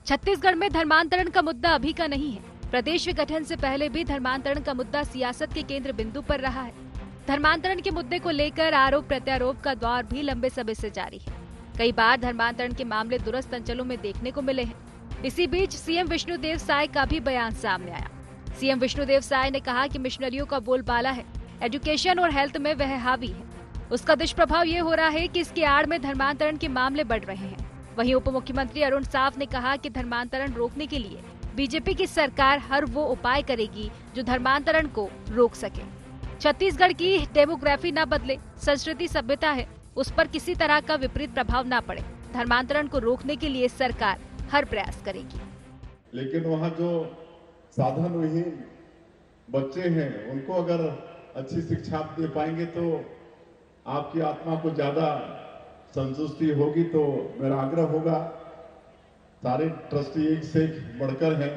छत्तीसगढ़ में धर्मांतरण का मुद्दा अभी का नहीं है। प्रदेश गठन से पहले भी धर्मांतरण का मुद्दा सियासत के केंद्र बिंदु पर रहा है। धर्मांतरण के मुद्दे को लेकर आरोप प्रत्यारोप का दौर भी लंबे समय से जारी है। कई बार धर्मांतरण के मामले दूरस्थ अंचलों में देखने को मिले हैं। इसी बीच सीएम विष्णुदेव साय का भी बयान सामने आया। सीएम विष्णुदेव साय ने कहा कि मिशनरियों का बोलबाला है, एजुकेशन और हेल्थ में वह हावी है। उसका दुष्प्रभाव ये हो रहा है कि इसकी आड़ में धर्मांतरण के मामले बढ़ रहे हैं। वहीं उप मुख्यमंत्री अरुण साफ ने कहा कि धर्मांतरण रोकने के लिए बीजेपी की सरकार हर वो उपाय करेगी जो धर्मांतरण को रोक सके। छत्तीसगढ़ की डेमोग्राफी न बदले, संस्कृति सभ्यता है, उस पर किसी तरह का विपरीत प्रभाव न पड़े। धर्मांतरण को रोकने के लिए सरकार हर प्रयास करेगी। लेकिन वहाँ जो साधन विहीन बच्चे हैं, उनको अगर अच्छी शिक्षा दे पाएंगे तो आपकी आत्मा को ज्यादा संतुष्टि होगी। तो मेरा आग्रह होगा, सारे ट्रस्टी एक से एक बढ़कर हैं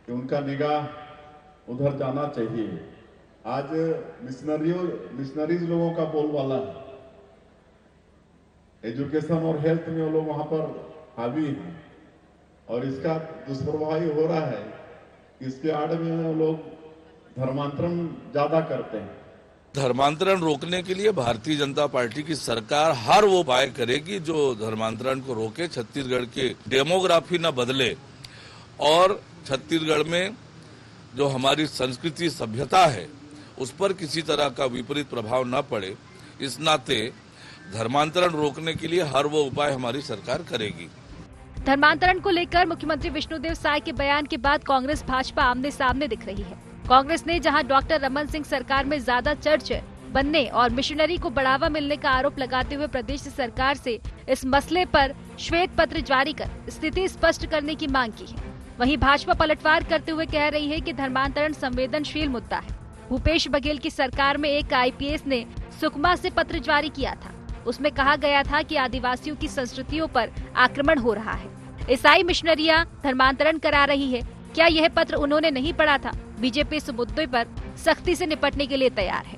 कि उनका निगाह उधर जाना चाहिए। आज मिशनरीज लोगों का बोलबाला है, एजुकेशन और हेल्थ में वो लोग वहां पर हावी हैं और इसका दुष्प्रभाव हो रहा है कि इसके आड़ में वो लोग धर्मांतरण ज्यादा करते हैं। धर्मांतरण रोकने के लिए भारतीय जनता पार्टी की सरकार हर वो उपाय करेगी जो धर्मांतरण को रोके, छत्तीसगढ़ की डेमोग्राफी न बदले और छत्तीसगढ़ में जो हमारी संस्कृति सभ्यता है उस पर किसी तरह का विपरीत प्रभाव न पड़े। इस नाते धर्मांतरण रोकने के लिए हर वो उपाय हमारी सरकार करेगी। धर्मांतरण को लेकर मुख्यमंत्री विष्णुदेव साय के बयान के बाद कांग्रेस भाजपा आमने सामने दिख रही है। कांग्रेस ने जहां डॉक्टर रमन सिंह सरकार में ज्यादा चर्च बनने और मिशनरी को बढ़ावा मिलने का आरोप लगाते हुए प्रदेश सरकार से इस मसले पर श्वेत पत्र जारी कर स्थिति स्पष्ट करने की मांग की है। वहीं भाजपा पलटवार करते हुए कह रही है कि धर्मांतरण संवेदनशील मुद्दा है। भूपेश बघेल की सरकार में एक आईपीएस ने सुकमा से पत्र जारी किया था। उसमें कहा गया था कि आदिवासियों की संस्कृतियों पर आक्रमण हो रहा है, ईसाई मिशनरियां धर्मांतरण करा रही है। क्या यह पत्र उन्होंने नहीं पढ़ा था? बीजेपी इस मुद्दे पर सख्ती से निपटने के लिए तैयार है।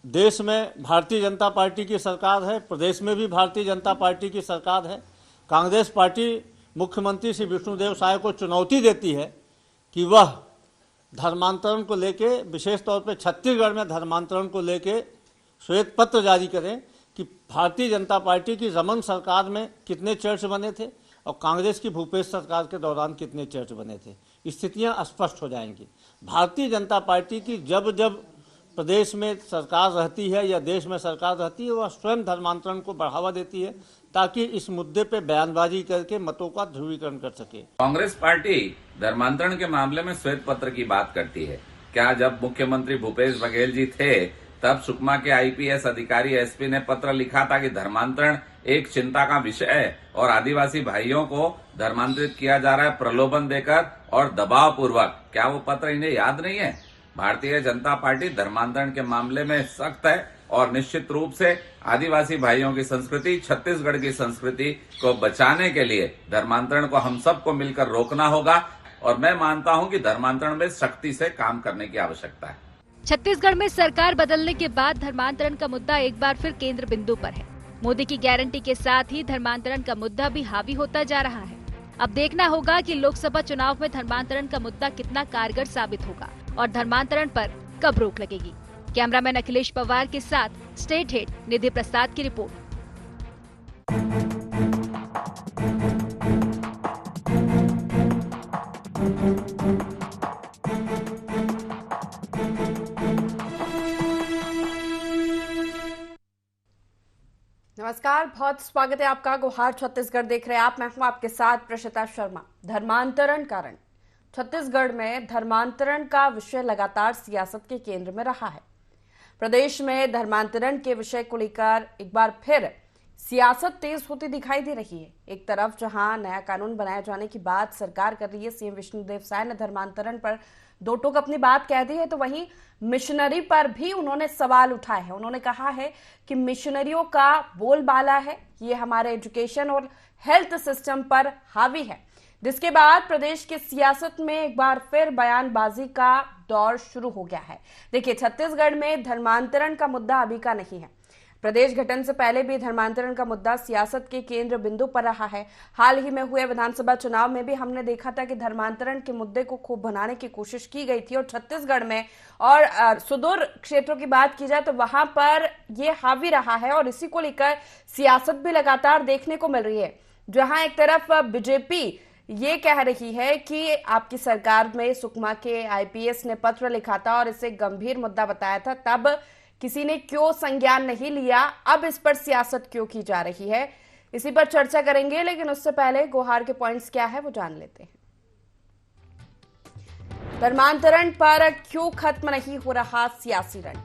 देश में भारतीय जनता पार्टी की सरकार है, प्रदेश में भी भारतीय जनता पार्टी की सरकार है। कांग्रेस पार्टी मुख्यमंत्री श्री विष्णुदेव साय को चुनौती देती है कि वह धर्मांतरण को लेके, विशेष तौर पर छत्तीसगढ़ में धर्मांतरण को लेके श्वेत पत्र जारी करें कि भारतीय जनता पार्टी की रमन सरकार में कितने चर्च बने थे और कांग्रेस की भूपेश सरकार के दौरान कितने चर्च बने थे। स्थितियां स्पष्ट हो जाएंगी। भारतीय जनता पार्टी की जब जब प्रदेश में सरकार रहती है या देश में सरकार रहती है, वह स्वयं धर्मांतरण को बढ़ावा देती है ताकि इस मुद्दे पे बयानबाजी करके मतों का ध्रुवीकरण कर सके। कांग्रेस पार्टी धर्मांतरण के मामले में श्वेत पत्र की बात करती है। क्या जब मुख्यमंत्री भूपेश बघेल जी थे तब सुकमा के आईपीएस अधिकारी एसपी ने पत्र लिखा था कि धर्मांतरण एक चिंता का विषय है और आदिवासी भाइयों को धर्मांतरित किया जा रहा है प्रलोभन देकर और दबाव पूर्वक? क्या वो पत्र इन्हें याद नहीं है? भारतीय जनता पार्टी धर्मांतरण के मामले में सख्त है और निश्चित रूप से आदिवासी भाइयों की संस्कृति, छत्तीसगढ़ की संस्कृति को बचाने के लिए धर्मांतरण को हम सबको मिलकर रोकना होगा और मैं मानता हूं कि धर्मांतरण में सख्ती से काम करने की आवश्यकता है। छत्तीसगढ़ में सरकार बदलने के बाद धर्मांतरण का मुद्दा एक बार फिर केंद्र बिंदु पर है। मोदी की गारंटी के साथ ही धर्मांतरण का मुद्दा भी हावी होता जा रहा है। अब देखना होगा कि लोकसभा चुनाव में धर्मांतरण का मुद्दा कितना कारगर साबित होगा और धर्मांतरण पर कब रोक लगेगी। कैमरामैन अखिलेश पवार के साथ स्टेट हेड निधि प्रसाद की रिपोर्ट। नमस्कार, बहुत स्वागत है आपका। गुहार छत्तीसगढ़ देख रहे हैं आप। मैं हूं आपके साथ प्रशिता शर्मा। धर्मांतरण कारण छत्तीसगढ़ में धर्मांतरण का विषय लगातार सियासत के केंद्र में रहा है। प्रदेश में धर्मांतरण के विषय को लेकर एक बार फिर सियासत तेज होती दिखाई दे रही है। एक तरफ जहां नया कानून बनाए जाने की बात सरकार कर रही है, सीएम विष्णुदेव साय ने धर्मांतरण पर दो टूक अपनी बात कह दी है, तो वहीं मिशनरी पर भी उन्होंने सवाल उठाए हैं। उन्होंने कहा है कि मिशनरियों का बोलबाला है, ये हमारे एजुकेशन और हेल्थ सिस्टम पर हावी है, जिसके बाद प्रदेश की सियासत में एक बार फिर बयानबाजी का दौर शुरू हो गया है। देखिए, छत्तीसगढ़ में धर्मांतरण का मुद्दा अभी का नहीं है। प्रदेश गठन से पहले भी धर्मांतरण का मुद्दा सियासत के केंद्र बिंदु पर रहा है। हाल ही में हुए विधानसभा चुनाव में भी हमने देखा था कि धर्मांतरण के मुद्दे को खूब बनाने की कोशिश की गई थी और छत्तीसगढ़ में और सुदूर क्षेत्रों की बात की जाए तो वहां पर ये हावी रहा है और इसी को लेकर सियासत भी लगातार देखने को मिल रही है। जहां एक तरफ बीजेपी ये कह रही है कि आपकी सरकार में सुकमा के आईपीएस ने पत्र लिखा था और इसे गंभीर मुद्दा बताया था, तब किसी ने क्यों संज्ञान नहीं लिया, अब इस पर सियासत क्यों की जा रही है, इसी पर चर्चा करेंगे। लेकिन उससे पहले गुहार के पॉइंट्स क्या है वो जान लेते हैं। धर्मांतरण पर क्यों खत्म नहीं हो रहा सियासी रण?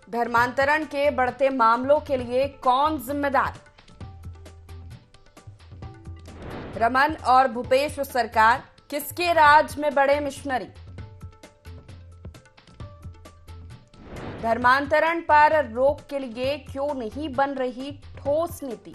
धर्मांतरण के बढ़ते मामलों के लिए कौन जिम्मेदार? रमन और भूपेश सरकार, किसके राज में बड़े मिशनरी? धर्मांतरण पर रोक के लिए क्यों नहीं बन रही ठोस नीति?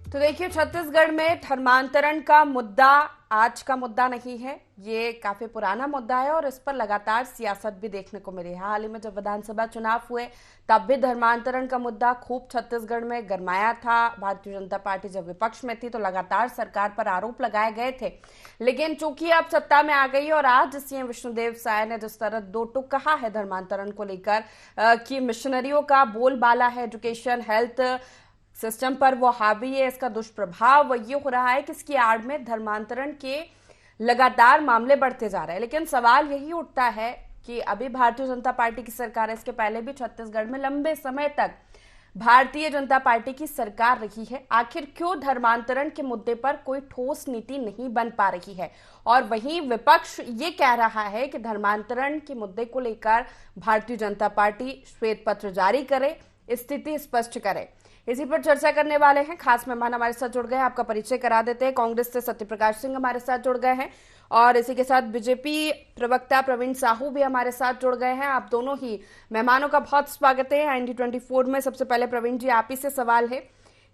तो देखिए, छत्तीसगढ़ में धर्मांतरण का मुद्दा आज का मुद्दा नहीं है, ये काफी पुराना मुद्दा है और इस पर लगातार सियासत भी देखने को मिली है। हाल ही में जब विधानसभा चुनाव हुए तब भी धर्मांतरण का मुद्दा खूब छत्तीसगढ़ में गरमाया था। भारतीय जनता पार्टी जब विपक्ष में थी तो लगातार सरकार पर आरोप लगाए गए थे, लेकिन चूंकि अब सत्ता में आ गई और आज सीएम विष्णुदेव साय ने जिस तरह दो टूक कहा है धर्मांतरण को लेकर कि मिशनरियों का बोलबाला है एजुकेशन हेल्थ सिस्टम पर, वो हावी है, इसका दुष्प्रभाव ये हो रहा है कि इसकी आड़ में धर्मांतरण के लगातार मामले बढ़ते जा रहे हैं। लेकिन सवाल यही उठता है कि अभी भारतीय जनता पार्टी की सरकार है, इसके पहले भी छत्तीसगढ़ में लंबे समय तक भारतीय जनता पार्टी की सरकार रही है, आखिर क्यों धर्मांतरण के मुद्दे पर कोई ठोस नीति नहीं बन पा रही है? और वहीं विपक्ष ये कह रहा है कि धर्मांतरण के मुद्दे को लेकर भारतीय जनता पार्टी श्वेत पत्र जारी करे, स्थिति स्पष्ट करे। इसी पर चर्चा करने वाले हैं खास मेहमान हमारे साथ जुड़ गए हैं। आपका परिचय करा देते हैं। कांग्रेस से सत्यप्रकाश सिंह हमारे साथ जुड़ गए हैं और इसी के साथ बीजेपी प्रवक्ता प्रवीण साहू भी हमारे साथ जुड़ गए हैं। आप दोनों ही मेहमानों का बहुत स्वागत है IND 24 में। सबसे पहले प्रवीण जी, आप ही से सवाल है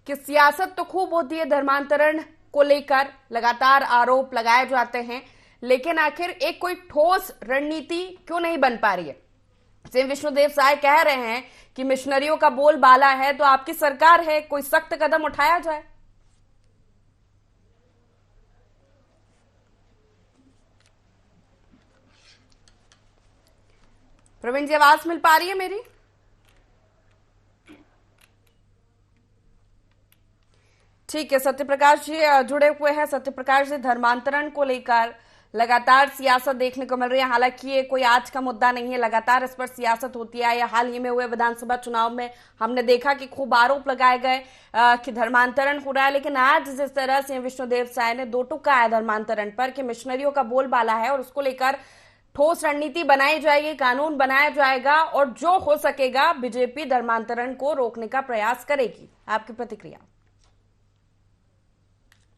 कि सियासत तो खूब होती है धर्मांतरण को लेकर, लगातार आरोप लगाए जाते हैं, लेकिन आखिर एक कोई ठोस रणनीति क्यों नहीं बन पा रही है? सीएम विष्णुदेव साय कह रहे हैं कि मिशनरियों का बोलबाला है, तो आपकी सरकार है, कोई सख्त कदम उठाया जाए। प्रवीण जी, आवाज मिल पा रही है मेरी? ठीक है, सत्यप्रकाश जी जुड़े हुए हैं। सत्यप्रकाश जी, धर्मांतरण को लेकर लगातार सियासत देखने को मिल रही है। हालांकि ये कोई आज का मुद्दा नहीं है, लगातार इस पर सियासत होती है। या हाल ही में हुए विधानसभा चुनाव में हमने देखा कि खूब आरोप लगाए गए कि धर्मांतरण हो रहा है, लेकिन आज जिस तरह से विष्णुदेव साय ने दो टूक कहा है धर्मांतरण पर कि मिशनरियों का बोलबाला है और उसको लेकर ठोस रणनीति बनाई जाएगी, कानून बनाया जाएगा और जो हो सकेगा बीजेपी धर्मांतरण को रोकने का प्रयास करेगी। आपकी प्रतिक्रिया?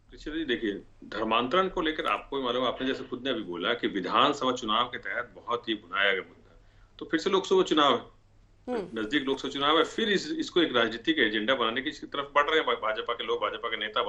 जी देखिए, धर्मांतरण को लेकर आपको मालूम, आपने जैसे खुद ने अभी बोला कि विधानसभा चुनाव के तहत बहुत ही बुलाया गया मुद्दा, तो फिर से लोकसभा चुनाव है, नजदीक लोकसभा चुनाव है, फिर इसको एक राजनीतिक एजेंडा बनाने की तरफ बढ़ रहे हैं भाजपा के लोग, भाजपा के नेता,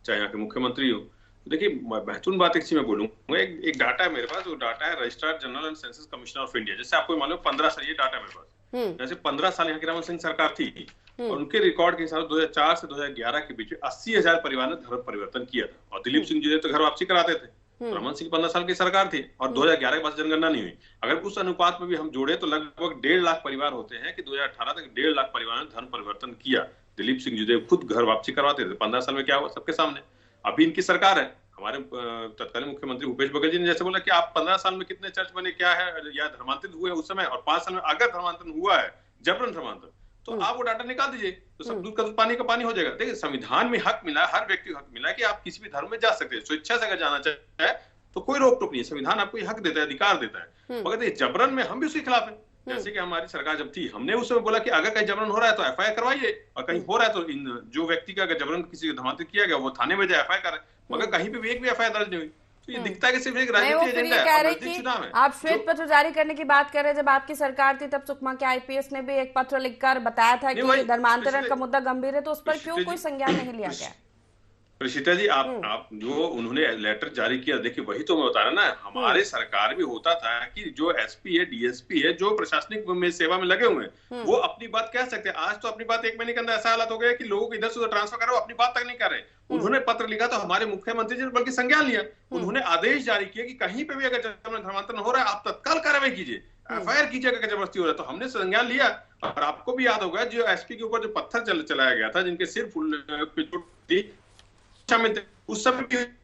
चाहे यहाँ के मुख्यमंत्री हो। तो देखिए, महत्वपूर्ण बात एक चीज मैं बोलूंगा, एक डाटा है मेरे पास, वो डाटा है registrar general and census commissioner of India. जैसे आपको मालूम 15 साल, ये डाटा मेरे पास, जैसे 15 साल यहाँ की रमन सिंह सरकार थी और उनके रिकॉर्ड के हिसाब से 2004 से 2011 के बीच 80,000 परिवार ने धर्म परिवर्तन किया था और दिलीप सिंह जी तो घर वापसी कराते थे। रमन सिंह 15 साल की सरकार थी और 2011 के बाद जनगणना नहीं हुई। अगर उस अनुपात में भी हम जोड़े तो लगभग 1.5 लाख परिवार होते हैं कि 2018 तक 1.5 लाख परिवारों ने धर्म परिवर्तन किया। दिलीप सिंह जी खुद घर वापसी करवाते थे। 15 साल में क्या हुआ सबके सामने। अभी इनकी सरकार है, हमारे तत्कालीन मुख्यमंत्री भूपेश बघेल जी ने जैसे बोला कि आप 15 साल में कितने चर्च बने, क्या है या धर्मांतरित हुए उस समय, और 5 साल में अगर धर्मांतरण हुआ है, जबरन धर्मांतरण, तो आप वो डाटा निकाल दीजिए, तो सब दूध का दूध पानी का पानी हो जाएगा। देखिए, संविधान में हक मिला, हर व्यक्ति को हक मिला कि आप किसी भी धर्म में जा सकते हैं, स्वेच्छा से अगर जाना चाहे तो कोई रोक टोक नहीं है। संविधान आपको हक देता है, अधिकार देता है। मगर ये जबरन में हम भी उसके खिलाफ हैं। जैसे कि हमारी सरकार जब थी, हमने उस समय बोला कि अगर कहीं जबरन हो रहा है तो FIR करवाइए, और कहीं हो रहा है तो जो व्यक्ति का अगर जबरन किसी को धर्मांतरित किया गया वो थाने में जाए, FIR करे। मगर कहीं पे भी एक भी FIR दर्ज नहीं हुई। तो ये दिखता है कि सिर्फ एक नहीं, वो राजनीतिक फिर एजेंडा ये है कह और रहे नजदीक कि चुनाव है। आप श्वेत पत्र जारी करने की बात कर रहे हैं। जब आपकी सरकार थी तब सुकमा के आईपीएस ने भी एक पत्र लिखकर बताया था नहीं कि भाई, धर्मांतरण का मुद्दा गंभीर है, तो उस पर क्यों ऋषिता कोई जी संज्ञान नहीं लिया गया? ऋषिता जी, आप जो उन्होंने लेटर जारी किया, देखिए वही तो मैं बता रहा ना, हमारे सरकार भी होता था कि जो एसपी है, डीएसपी है, जो प्रशासनिक में सेवा में लगे हुए हैं, वो अपनी बात कह सकते हैं। आज तो अपनी बात एक महीने के अंदर ऐसा हालत हो गया कि लोगों को इधर से उधर ट्रांसफर करो, अपनी बात तक नहीं कर रहे। उन्होंने पत्र लिखा तो हमारे मुख्यमंत्री जी ने बल्कि संज्ञान लिया, उन्होंने आदेश जारी किया कि कहीं पे भी अगर धर्मांतरण हो रहा है आप तत्काल कार्रवाई कीजिए, एफआईआर कीजिए अगर जबरदस्ती हो रहा है। तो हमने संज्ञान लिया। और आपको भी याद होगा जो एसपी के ऊपर जो पत्थर चलाया गया था, जिनके सिर फूल उस समय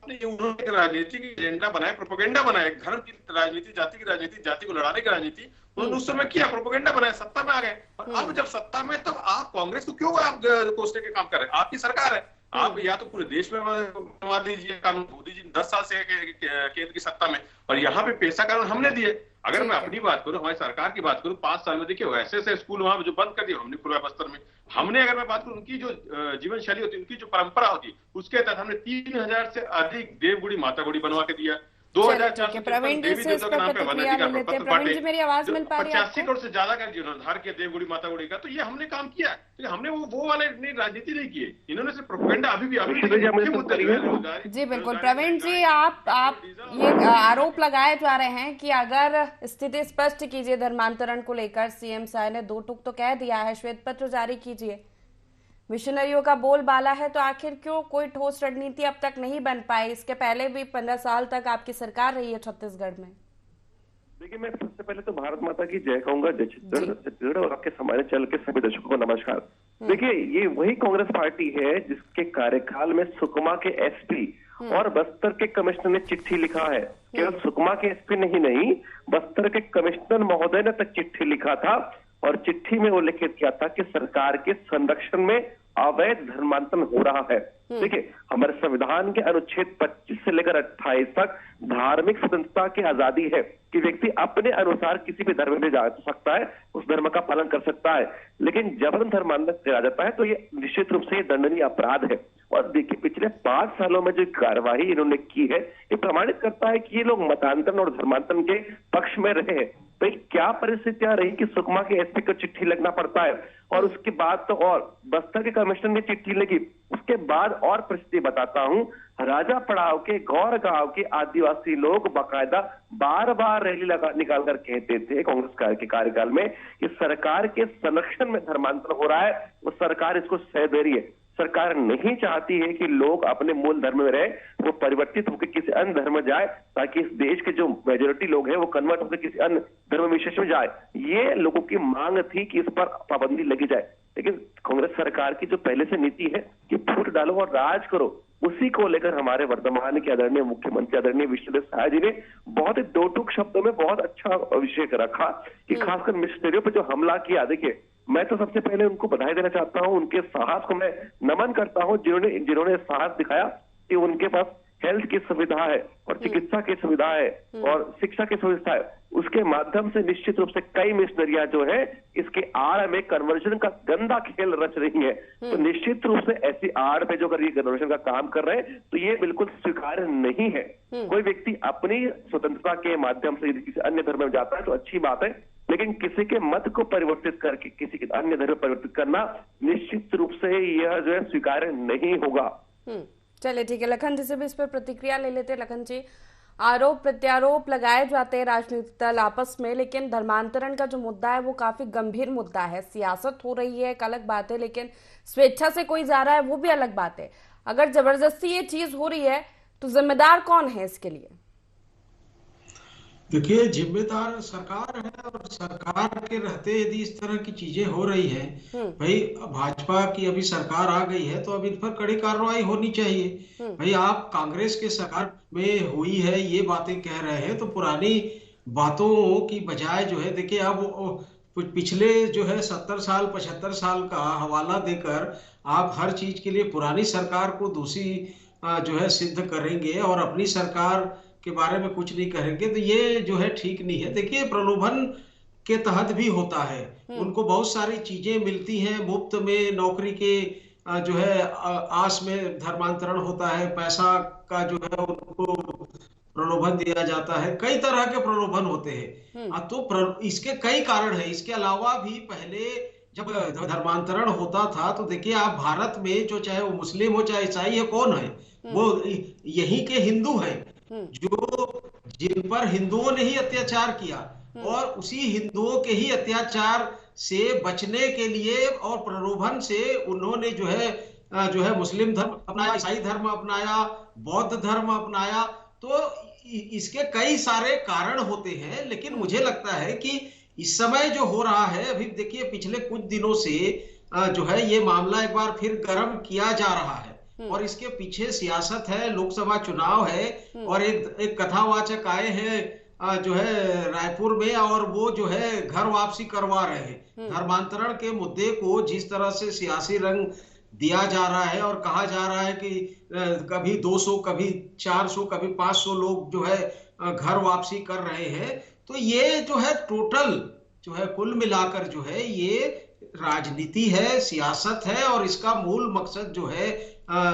भी उन्होंने राजनीतिक एजेंडा बनाया, प्रोपेगेंडा बनाया, धर्म की राजनीति, जाति की राजनीति, जाति को लड़ाने की राजनीति उन्होंने उस समय किया, प्रोपेगेंडा बनाया, सत्ता में आ गए। और अब जब सत्ता में, तब आप कांग्रेस को क्यों आप कोसने के काम कर रहे हैं? आपकी सरकार है, आप या तो पूरे देश में बनवा दीजिए कानून, मोदी जी 10 साल से केंद्र की सत्ता में, और यहाँ पे पेशा कानून हमने दिए। अगर मैं अपनी बात करूं, हमारी सरकार की बात करूं, 5 साल में देखिए ऐसे स्कूल वहां जो बंद कर दिए हमने पूर्वा बस्तर में। हमने, अगर मैं बात करूं, उनकी जो जीवन शैली होती, उनकी जो परंपरा होती, उसके तहत हमने 3000 से अधिक देवगुड़ी माता गुड़ी बनवा के दिया। 2004 प्रवीण जी से इस पर प्रतिक्रिया ले लेते हैं। प्रवीण जी, मेरी आवाज मिल पा रही है? 85 करोड़ से ज्यादा का जीर्णोद्धार किया देवगुड़ी माता गुड़ी का। तो ये हमने काम किया, तो हमने वो वाले राजनीति नहीं किए, इन्होंने सिर्फ प्रोपेगेंडा अभी भी जी बिल्कुल। प्रवीण जी, आप ये आरोप लगाए जा रहे हैं कि अगर स्थिति स्पष्ट कीजिए धर्मांतरण को लेकर, सीएम साहब ने 2 टूक तो कह दिया है, श्वेत पत्र जारी कीजिए, मिशनरियों का बोलबाला है, तो आखिर क्यों कोई ठोस रणनीति अब तक नहीं बन पाई? इसके पहले भी 15 साल तक आपकी सरकार रही है छत्तीसगढ़ में। देखिए, मैं सबसे पहले तो भारत माता की जय कहूंगा, जय छत्तीसगढ़, और आपके समाने चल के सभी दर्शकों को नमस्कार। देखिए, ये वही कांग्रेस पार्टी है जिसके कार्यकाल में सुकमा के एसपी और बस्तर के कमिश्नर ने चिट्ठी लिखा है। केवल सुकमा के एसपी नहीं, बस्तर के कमिश्नर महोदय ने तक चिट्ठी लिखा था, और चिट्ठी में उल्लेखित किया था कि सरकार के संरक्षण में अवैध धर्मांतरण हो रहा है। देखिए, हमारे संविधान के अनुच्छेद 25 से लेकर 28 तक धार्मिक स्वतंत्रता की आजादी है कि व्यक्ति अपने अनुसार किसी भी धर्म में जा सकता है, उस धर्म का पालन कर सकता है। लेकिन जबरन धर्मांतरण किया जाता है तो ये निश्चित रूप से दंडनीय अपराध है। और देखिए, पिछले 5 सालों में जो कार्यवाही इन्होंने की है, ये प्रमाणित करता है कि ये लोग मतांतरण और धर्मांतरण के पक्ष में रहे हैं। भाई, क्या परिस्थितियां रही कि सुकमा के एसपी को चिट्ठी लगना पड़ता है, और उसके बाद तो और बस्तर के कमिश्नर ने चिट्ठी लगी, उसके बाद और परिस्थिति बताता हूं। राजा पड़ाव के गौर गांव के आदिवासी लोग बाकायदा बार रैली निकाल कर कहते थे कांग्रेस के कार्यकाल में कि सरकार के संरक्षण में धर्मांतरण हो रहा है, वो सरकार इसको सह दे रही है। सरकार नहीं चाहती है कि लोग अपने मूल धर्म में रहे, वो परिवर्तित होकर किसी अन्य धर्म में जाए, ताकि इस देश के जो मेजोरिटी लोग हैं वो कन्वर्ट होकर किसी अन्य धर्म विशेष में जाए। ये लोगों की मांग थी कि इस पर पाबंदी लगी जाए। लेकिन कांग्रेस सरकार की जो पहले से नीति है कि फूट डालो और राज करो, उसी को लेकर हमारे वर्तमान के आदरणीय मुख्यमंत्री आदरणीय विष्णुदेव साय जी ने बहुत ही 2 टूक शब्दों में बहुत अच्छा विषय रखा कि खासकर मिशनरियों पर जो हमला किया। देखिए, मैं तो सबसे पहले उनको बधाई देना चाहता हूं, उनके साहस को मैं नमन करता हूं, जिन्होंने साहस दिखाया कि उनके पास हेल्थ की सुविधा है और चिकित्सा की सुविधा है और शिक्षा की सुविधा है। उसके माध्यम से निश्चित रूप से कई मिशनरियां जो है इसके आड़ में कन्वर्जन का गंदा खेल रच रही है। तो निश्चित रूप से ऐसी आड़ पे जो अगर ये कन्वर्जन का काम कर रहे हैं तो ये बिल्कुल स्वीकार्य नहीं है। कोई व्यक्ति अपनी स्वतंत्रता के माध्यम से यदि किसी अन्य धर्म में जाता है तो अच्छी बात है, लेकिन किसी के मत को परिवर्तित करके किसी के अन्य धर्म परिवर्तित करना निश्चित रूप से यह जो है स्वीकार्य नहीं होगा। चलिए ठीक है, लखन जी से भी इस पर प्रतिक्रिया ले लेते हैं। लखन जी, आरोप प्रत्यारोप लगाए जाते हैं राजनीतिक दल आपस में, लेकिन धर्मांतरण का जो मुद्दा है वो काफी गंभीर मुद्दा है। सियासत हो रही है एक अलग बात है, लेकिन स्वेच्छा से कोई जा रहा है वो भी अलग बात है। अगर जबरदस्ती ये चीज हो रही है तो जिम्मेदार कौन है इसके लिए? देखिए, जिम्मेदार सरकार है, और सरकार के रहते यदि इस तरह की चीजें हो रही है, भाई भाजपा की अभी सरकार आ गई है तो अब इन पर कड़ी कार्रवाई होनी चाहिए। भाई, आप कांग्रेस के सरकार में हुई है ये बातें कह रहे हैं, तो पुरानी बातों की बजाय जो है, देखिए अब पिछले जो है 70 साल 75 साल का हवाला देकर आप हर चीज के लिए पुरानी सरकार को दोषी जो है सिद्ध करेंगे और अपनी सरकार के बारे में कुछ नहीं करेंगे, तो ये जो है ठीक नहीं है। देखिए, प्रलोभन के तहत भी होता है, उनको बहुत सारी चीजें मिलती हैं मुफ्त में, नौकरी के जो है आस में धर्मांतरण होता है, पैसा का जो है उनको प्रलोभन दिया जाता है, कई तरह के प्रलोभन होते हैं। तो इसके कई कारण है। इसके अलावा भी पहले जब धर्मांतरण होता था तो देखिए आप, भारत में जो चाहे वो मुस्लिम हो चाहे ईसाई है, कौन है वो यहीं के हिंदू हैं, जो जिन पर हिंदुओं ने ही अत्याचार किया, और उसी हिंदुओं के ही अत्याचार से बचने के लिए और प्रलोभन से उन्होंने जो है मुस्लिम धर्म अपनाया, ईसाई धर्म अपनाया, बौद्ध धर्म अपनाया। तो इसके कई सारे कारण होते हैं, लेकिन मुझे लगता है कि इस समय जो हो रहा है, अभी देखिए पिछले कुछ दिनों से जो है ये मामला एक बार फिर गर्म किया जा रहा है, और इसके पीछे सियासत है, लोकसभा चुनाव है, और एक कथावाचक आए हैं जो है रायपुर में, और वो जो है घर वापसी करवा रहे हैं। धर्मांतरण के मुद्दे को जिस तरह से सियासी रंग दिया जा रहा है और कहा जा रहा है कि कभी 200, कभी 400, कभी 500 लोग जो है घर वापसी कर रहे हैं, तो ये जो है टोटल जो है कुल मिलाकर जो है ये राजनीति है, सियासत है, और इसका मूल मकसद जो है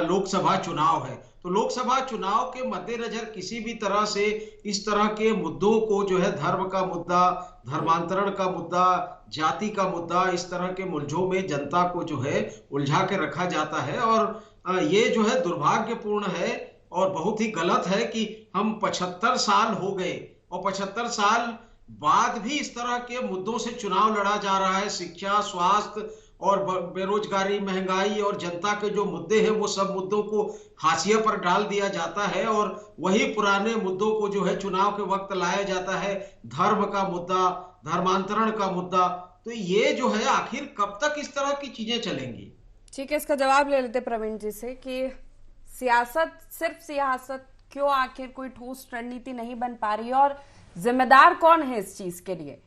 लोकसभा चुनाव है। तो लोकसभा चुनाव के मद्देनजर किसी भी तरह से इस तरह के मुद्दों को जो है धर्म का मुद्दा, धर्मांतरण का मुद्दा, जाति का मुद्दा, इस तरह के मुलझों में जनता को जो है उलझा के रखा जाता है, और ये जो है दुर्भाग्यपूर्ण है और बहुत ही गलत है कि हम 75 साल हो गए और 75 साल बाद भी इस तरह के मुद्दों से चुनाव लड़ा जा रहा है। शिक्षा, स्वास्थ्य और बेरोजगारी, महंगाई और जनता के जो मुद्दे हैं वो सब मुद्दों को हाशिए पर डाल दिया जाता है, और वही पुराने मुद्दों को जो है चुनाव के वक्त लाया जाता है, धर्म का मुद्दा, धर्मांतरण का मुद्दा। तो ये जो है आखिर कब तक इस तरह की चीजें चलेंगी? ठीक है, इसका जवाब ले लेते प्रवीण जी से कि सियासत, सिर्फ सियासत क्यों, आखिर कोई ठोस रणनीति नहीं बन पा रही है, और जिम्मेदार कौन है इस चीज के लिए?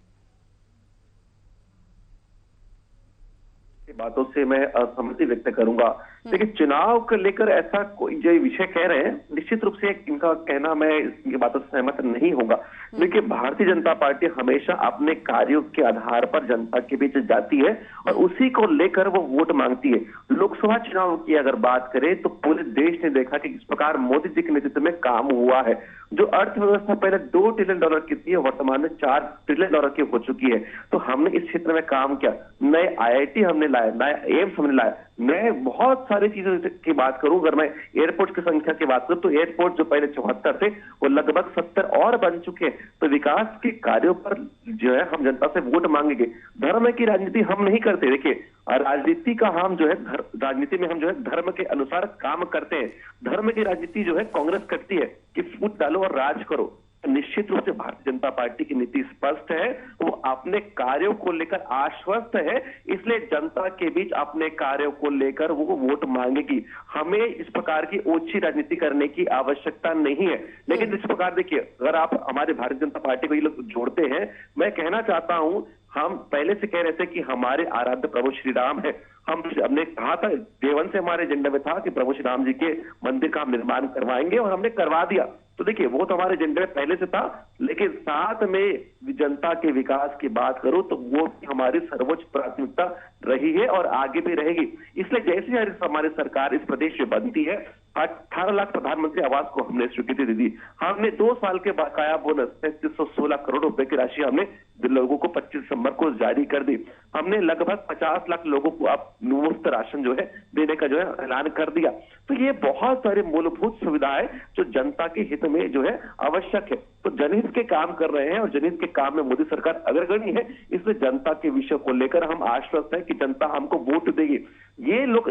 बातों से मैं असहमति व्यक्त करूंगा। देखिए, चुनाव को लेकर ऐसा कोई जो विषय कह रहे हैं, निश्चित रूप से इनका कहना मैं इनकी बातों से सहमत नहीं होगा। देखिए, भारतीय जनता पार्टी हमेशा अपने कार्यों के आधार पर जनता के बीच जाती है और उसी को लेकर वो वोट मांगती है। लोकसभा चुनाव की अगर बात करें तो पूरे देश ने देखा कि किस प्रकार मोदी जी के नेतृत्व में काम हुआ है। जो अर्थव्यवस्था पहले $2 ट्रिलियन की थी, वर्तमान में $4 ट्रिलियन की हो चुकी है। तो हमने इस क्षेत्र में काम किया, नए IIT हमने लाए, नए एम्स हमने लाए, नए बहुत सारी चीजों की बात करूं। अगर मैं एयरपोर्ट की संख्या की बात करूं तो एयरपोर्ट जो पहले 74 थे वो लगभग 70 और बन चुके हैं। तो विकास के कार्यों पर जो है हम जनता से वोट मांगेंगे। धर्म की राजनीति हम नहीं करते। देखिए, राजनीति का हम जो है राजनीति में हम जो है धर्म के अनुसार काम करते हैं। धर्म की राजनीति जो है कांग्रेस करती है कि फूट डालो और राज करो। निश्चित रूप से भारतीय जनता पार्टी की नीति स्पष्ट है, वो अपने कार्यों को लेकर आश्वस्त है, इसलिए जनता के बीच अपने कार्यों को लेकर वो वोट मांगेगी। हमें इस प्रकार की ओछी राजनीति करने की आवश्यकता नहीं है। लेकिन इस प्रकार देखिए, अगर आप हमारे भारतीय जनता पार्टी को ये लोग जोड़ते हैं, मैं कहना चाहता हूं, हम पहले से कह रहे थे कि हमारे आराध्य प्रभु श्री राम है। हमने कहा था, देवन से हमारे एजेंडा में था कि प्रभु श्री राम जी के मंदिर का हम निर्माण करवाएंगे, और हमने करवा दिया। तो देखिए, वो तो हमारे एजेंडे में पहले से था, लेकिन साथ में जनता के विकास की बात करूं तो वो हमारी सर्वोच्च प्राथमिकता रही है और आगे भी रहेगी। इसलिए जैसे हमारी सरकार इस प्रदेश में बनती है, 18 लाख प्रधानमंत्री आवास को हमने स्वीकृति दे दी। हमने 2 साल के बकाया बोनस 3316 करोड़ रुपए की राशि हमने लोगों को 25 दिसंबर को जारी कर दी। हमने लगभग 50 लाख लोगों को अब मुफ्त राशन जो है देने का जो है ऐलान कर दिया। तो ये बहुत सारी मूलभूत सुविधाएं जो जनता के हित में जो है आवश्यक है। तो जनहित के काम कर रहे हैं और जनहित के काम में मोदी सरकार अग्रगणी है। इसलिए जनता के विषय को लेकर हम आश्वस्त है कि जनता हमको वोट देगी। ये लोग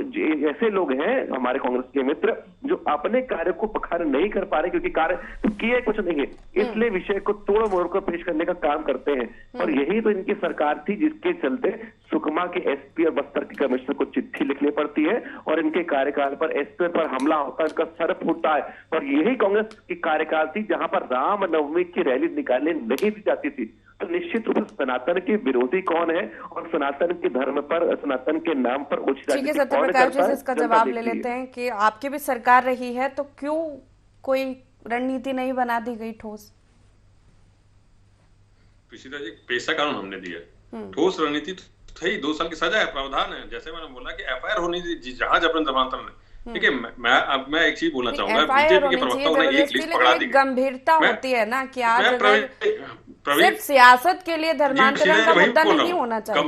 ऐसे लोग हैं हमारे कांग्रेस के मित्र जो अपने कार्य को पखार नहीं कर पा रहे, क्योंकि कार्य तो किए कुछ नहीं है, इसलिए विषय को तोड़ मोड़ कर पेश करने का काम करते हैं। और यही तो इनकी सरकार थी जिसके चलते सुकमा के SP और बस्तर के कमिश्नर को चिट्ठी लिखनी पड़ती है और इनके कार्यकाल पर SP पर हमला होता है, इनका सर फूटता है। और यही कांग्रेस की कार्यकाल थी जहां पर रामनवमी की रैली निकालने नहीं दी जाती थी। तो निश्चित रूप से सनातन के विरोधी कौन है और सनातन के धर्म पर, सनातन के नाम पर उच्च राजनीति कौन करता है, इसका जवाब ले लेते हैं कि आपकी भी सरकार रही है, तो क्यों कोई रणनीति नहीं बना दी गई ठोस? पिछला जी पेशा कानून हमने दिया, ठोस रणनीति थी। 2 साल की सजा है, प्रावधान है। जैसे मैंने बोला कि FIR होनी, जहां जबरन धर्मांतरण है देखिए मैं एक चीज बोलना चाहूंगा, FIR बीजेपी होनी के चाहिए प्रवक्ताओं ने एक जबरदस्ती, लिस्ट पकड़ा लेकिन दी। एक गंभीरता मैं- होती है ना कि आज मैं अगर प्रवीण सिर्फ सियासत के लिए धर्मांतरण का वही मुद्दा बोल रहा नहीं हूं। होना चाहिए।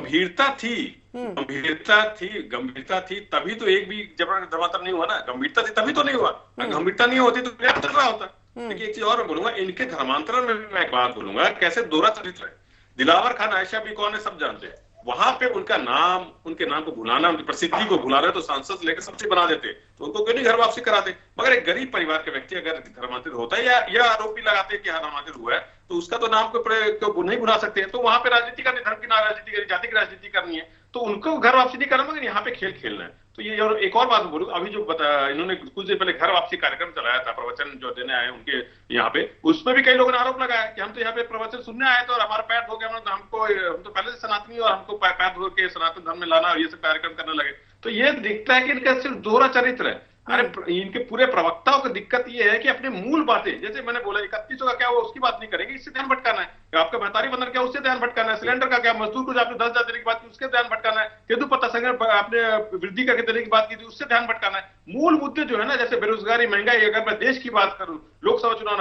गंभीरता थी तभी तो एक भी जबरन धर्मांतरण नहीं हुआ ना। गंभीरता थी तभी तो नहीं हुआ। गंभीरता नहीं होती तो क्या चल रहा होता। देखिए एक चीज और मैं बोलूंगा, इनके धर्मांतरण में भी मैं एक बात बोलूंगा, कैसे दोहरा चरित्र है। दिलावर खान आयशा भी कौन है सब जानते हैं। वहां पे उनका नाम, उनके नाम को भुलाना, उनकी प्रसिद्धि को भुला रहे तो सांसद से लेकर सबसे बना देते, तो उनको क्यों नहीं घर वापसी कराते। मगर एक गरीब परिवार के व्यक्ति अगर धर्मांतरित होता है या आरोप भी लगाते हैं कि धर्मांतरित हुआ है, तो उसका तो नाम को नहीं भुला सकते हैं। तो वहां पे राजनीति करनी, धर्म की राजनीति करनी, जाति की राजनीति करनी है, तो उनको घर वापसी नहीं करना, मगर यहाँ पे खेल खेलना है। तो ये और एक और बात बोलूं, अभी जो इन्होंने कुछ देर पहले घर वापसी कार्यक्रम चलाया था, प्रवचन जो देने आए उनके यहाँ पे, उसमें भी कई लोगों ने आरोप लगाया कि हम तो यहाँ पे प्रवचन सुनने आए थे और हमारा पैर धो गया, हम तो पहले से सनातनी और हमको पैर धो के सनातन धर्म में लाना और ये सब कार्यक्रम करने लगे। तो ये दिखता है कि इनका सिर्फ दोहरा चरित्र है। अरे इनके पूरे प्रवक्ताओं की दिक्कत ये है कि अपने मूल बातें, जैसे मैंने बोला 3100 का क्या हुआ उसकी बात नहीं करेंगे, इससे ध्यान भटकाना है। आपका महतारी बंधन क्या उससे ध्यान भटकाना है। सिलेंडर का क्या, मजदूर को जो आपने 10,000 देने की बात की उसके ध्यान भटकाना है। तेंदुपत्ता संग्रह आपने वृद्धि करके देने की बात की थी उससे ध्यान भटकाना है। मूल मुद्दे जो है ना, जैसे बेरोजगारी, महंगाई, अगर मैं देश की बात करूं, लोकसभा चुनाव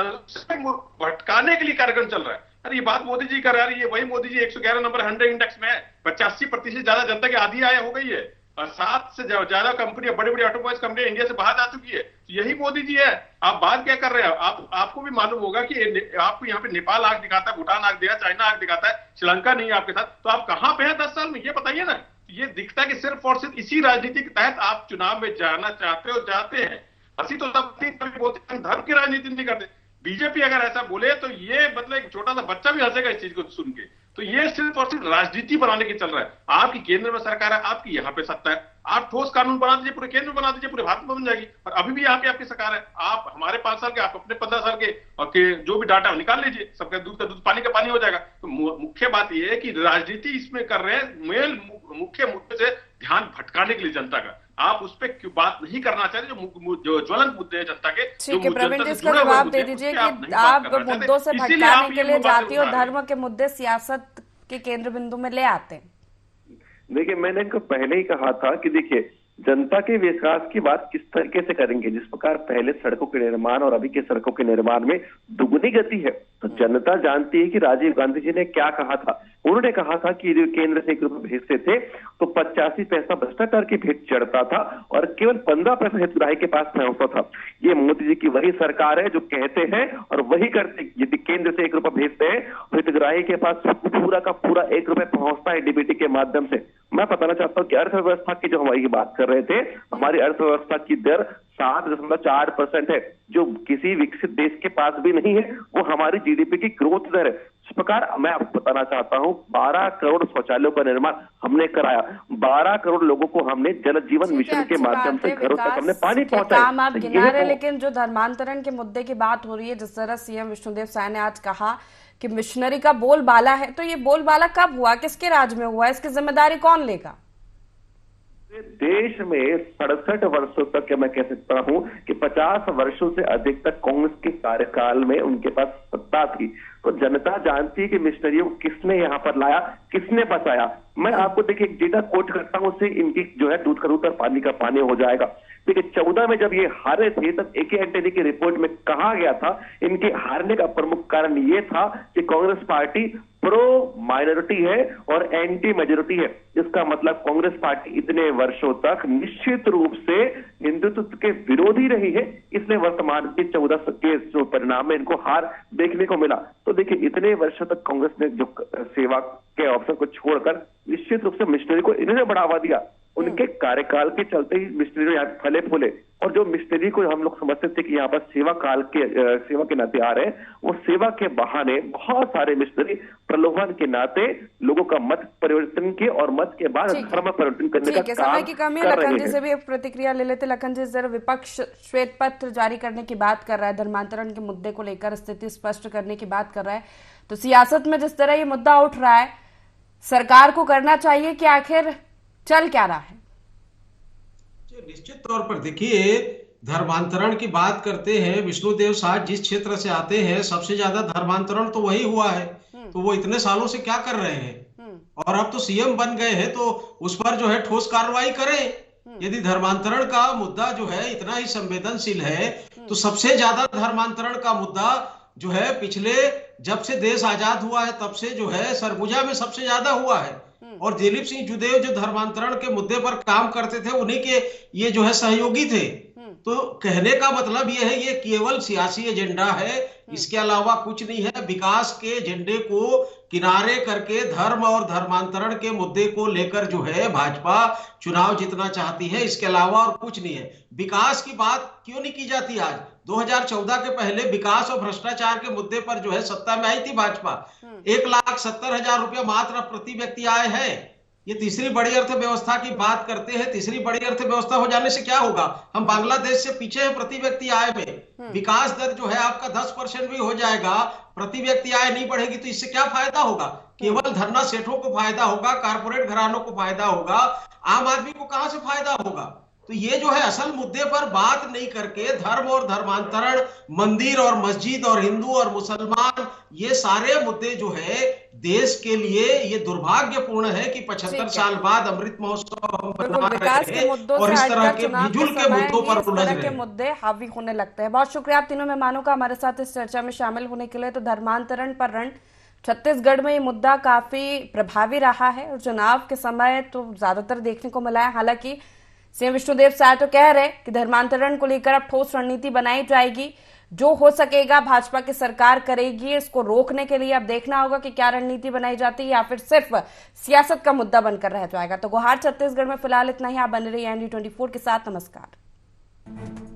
भटकाने के लिए कार्यक्रम चल रहा है। अरे ये बात मोदी जी कर रहे हैं, ये वही मोदी जी 111 नंबर 100 इंडेक्स में है, 85% ज्यादा जनता की आधी आय हो गई है और 7 से ज्यादा कंपनियां, बड़ी बड़ी ऑटोमोबाइल कंपनियां इंडिया से बाहर जा चुकी है। तो यही मोदी जी है। आप बात क्या कर रहे हैं? आपको भी मालूम होगा कि आपको यहाँ पे नेपाल आंख दिखाता है, भूटान आंख दिखाता है, चाइना आंख दिखाता है, श्रीलंका नहीं है आपके साथ। तो आप कहां पे हैं 10 साल में, ये बताइए ना। ये दिखता है कि सिर्फ और सिर्फ इसी राजनीति के तहत आप चुनाव में जाना चाहते हो, जाते हैं। हंसी तो तब कभी बोलते हैं, धर्म की राजनीति नहीं करते। बीजेपी अगर ऐसा बोले तो ये मतलब एक छोटा सा बच्चा भी हंसेगा इस चीज को सुन के। तो ये सिर्फ और सिर्फ राजनीति बनाने की चल रहा है। आपकी केंद्र में सरकार है, आपकी यहाँ पे सत्ता है, आप ठोस कानून बना दीजिए, पूरे केंद्र में बना दीजिए, पूरे भारत में बन जाएगी। और अभी भी यहाँ पे आपकी सरकार है, आप हमारे 5 साल के, आप अपने 15 साल के, और के जो भी डाटा निकाल लीजिए, सबका दूध का दूध, पानी का पानी हो जाएगा। तो मुख्य बात यह है कि राजनीति इसमें कर रहे हैं, मुख्य मुद्दे से ध्यान भटकाने के लिए जनता का। आप उस पर क्यों बात नहीं करना चाहते, जो ज्वलंत मुद्दे हैं जनता के। ठीक है प्रवीण जी, इसका जवाब दे दीजिए कि आप मुद्दों से भटकाने के लिए जाति और धर्म के मुद्दे सियासत के केंद्र बिंदु में ले आते हैं। देखिए मैंने पहले ही कहा था कि देखिए जनता के विकास की बात किस तरीके से करेंगे। जिस प्रकार पहले सड़कों के निर्माण और अभी के सड़कों के निर्माण में दुगुनी गति है, तो जनता जानती है कि राजीव गांधी जी ने क्या कहा था। उन्होंने कहा था कि केंद्र से 1 रुपए भेजते थे तो 85 पैसा भ्रष्टाचार की भेंट चढ़ता था और केवल 15 पैसा हितग्राही के पास पहुंचता था। ये मोदी जी की वही सरकार है जो कहते हैं और वही करते। यदि केंद्र से 1 रुपए भेजते हैं तो हितग्राही के पास पूरा का पूरा 1 रुपए पहुंचता है डीबीटी के माध्यम से। मैं बताना चाहता हूँ कि अर्थव्यवस्था की जो हमारी बात कर रहे थे, हमारी अर्थव्यवस्था की दर 7.4% है, जो किसी विकसित देश के पास भी नहीं है। वो हमारी जीडीपी की ग्रोथ दर है। इस प्रकार मैं आपको बताना चाहता हूं, 12 करोड़ शौचालयों का निर्माण हमने कराया, 12 करोड़ लोगों को हमने जल जीवन मिशन के माध्यम से घरों तक हमने पानी पहुंचाया। काम आप गिना रहे, लेकिन जो धर्मांतरण के मुद्दे की बात हो रही है, जिस तरह सीएम विष्णुदेव साय ने आज कहा कि मिशनरी का बोलबाला है, तो ये बोलबाला कब हुआ, किसके राज में हुआ, इसकी जिम्मेदारी कौन लेगा? देश में 67 वर्षों तक मैं कह सकता हूं कि 50 वर्षों से अधिक तक कांग्रेस के कार्यकाल में उनके पास सत्ता थी। तो जनता जानती है कि मिशनरियों को किसने यहाँ पर लाया, किसने बचाया। मैं आपको देखिए एक डेटा कोट करता हूं, उससे इनकी जो है दूध का दूध और पानी का पानी हो जाएगा। देखिए 14 में जब ये हारे थे तब एके एंटनी की रिपोर्ट में कहा गया था इनके हारने का प्रमुख कारण ये था कि कांग्रेस पार्टी प्रो माइनॉरिटी है और एंटी मेजोरिटी है। इसका मतलब कांग्रेस पार्टी इतने वर्षों तक निश्चित रूप से हिंदुत्व के विरोधी रही है, इसलिए वर्तमान के 14 के जो परिणाम में इनको हार देखने को मिला। तो देखिए इतने वर्षों तक कांग्रेस ने जो सेवा के अवसर को छोड़कर निश्चित रूप से मिशनरी को इन्होंने बढ़ावा दिया। उनके कार्यकाल के चलते ही मिशनरी यहाँ फले फूले, और जो मिशनरी को हम लोग समझते थे कि यहाँ पर सेवा के नाते आ रहे हैं, वो सेवा के बहाने बहुत सारे मिशनरी प्रलोभन के नाते लोगों का मत परिवर्तन के और मत के बाद धर्म परिवर्तन करने का काम समय की कमी है। लखन जी से भी एक प्रतिक्रिया ले लेते। लखन जी, जरा विपक्ष श्वेत पत्र जारी करने की बात कर रहा है, धर्मांतरण के मुद्दे को लेकर स्थिति स्पष्ट करने की बात कर रहा है, तो सियासत में जिस तरह ये मुद्दा उठ रहा है, सरकार को करना चाहिए कि आखिर चल क्या रहा है? निश्चित तौर पर देखिए, धर्मांतरण की बात करते हैं, विष्णुदेव साय जिस क्षेत्र से आते हैं सबसे ज्यादा धर्मांतरण तो वही हुआ है। तो वो इतने सालों से क्या कर रहे हैं, और अब तो सीएम बन गए हैं तो उस पर जो है ठोस कार्रवाई करें। यदि धर्मांतरण का मुद्दा जो है इतना ही संवेदनशील है, तो सबसे ज्यादा धर्मांतरण का मुद्दा जो है पिछले जब से देश आजाद हुआ है तब से जो है सरगुजा में सबसे ज्यादा हुआ है। और दिलीप सिंह जुदेव जो धर्मांतरण के मुद्दे पर काम करते थे, उन्हीं के ये जो है सहयोगी थे। तो कहने का मतलब ये है, ये केवल सियासी एजेंडा है, इसके अलावा कुछ नहीं है। विकास के एजेंडे को किनारे करके धर्म और धर्मांतरण के मुद्दे को लेकर जो है भाजपा चुनाव जीतना चाहती है, इसके अलावा और कुछ नहीं है। विकास की बात क्यों नहीं की जाती? आज 2014 के पहले विकास और भ्रष्टाचार के मुद्दे पर जो है सत्ता में आई थी भाजपा। 1,70,000 रुपया मात्र प्रति व्यक्ति आए हैं। ये तीसरी बड़ी अर्थव्यवस्था की बात करते हैं। तीसरी बड़ी अर्थव्यवस्था हो जाने से क्या होगा? हम बांग्लादेश से पीछे हैं प्रति व्यक्ति आय में। विकास दर जो है आपका 10% भी हो जाएगा, प्रति व्यक्ति आय नहीं बढ़ेगी, तो इससे क्या फायदा होगा? केवल धरना सेठों को फायदा होगा, कारपोरेट घरानों को फायदा होगा, आम आदमी को कहां से फायदा होगा? तो ये जो है असल मुद्दे पर बात नहीं करके धर्म और धर्मांतरण, मंदिर और मस्जिद और हिंदू और मुसलमान, ये सारे मुद्दे जो है देश के लिए ये दुर्भाग्यपूर्ण है कि 75 साल बाद अमृत महोत्सव हम मना रहे हैं और इस तरह के बिजुल के मुद्दों पर उलझ रहे हैं। मुद्दे हावी होने लगते हैं। बहुत शुक्रिया आप तीनों मेहमानों का हमारे साथ इस चर्चा में शामिल होने के लिए। तो धर्मांतरण पर रण छत्तीसगढ़ में ये मुद्दा काफी प्रभावी रहा है और चुनाव के समय तो ज्यादातर देखने को मिला है। हालांकि सीएम विष्णुदेव साय तो कह रहे कि धर्मांतरण को लेकर अब ठोस रणनीति बनाई जाएगी, जो हो सकेगा भाजपा की सरकार करेगी। इसको रोकने के लिए अब देखना होगा कि क्या रणनीति बनाई जाती है या फिर सिर्फ सियासत का मुद्दा बनकर रह जाएगा। तो गुहार छत्तीसगढ़ में फिलहाल इतना ही। आप बने रहिए ND24 के साथ। नमस्कार।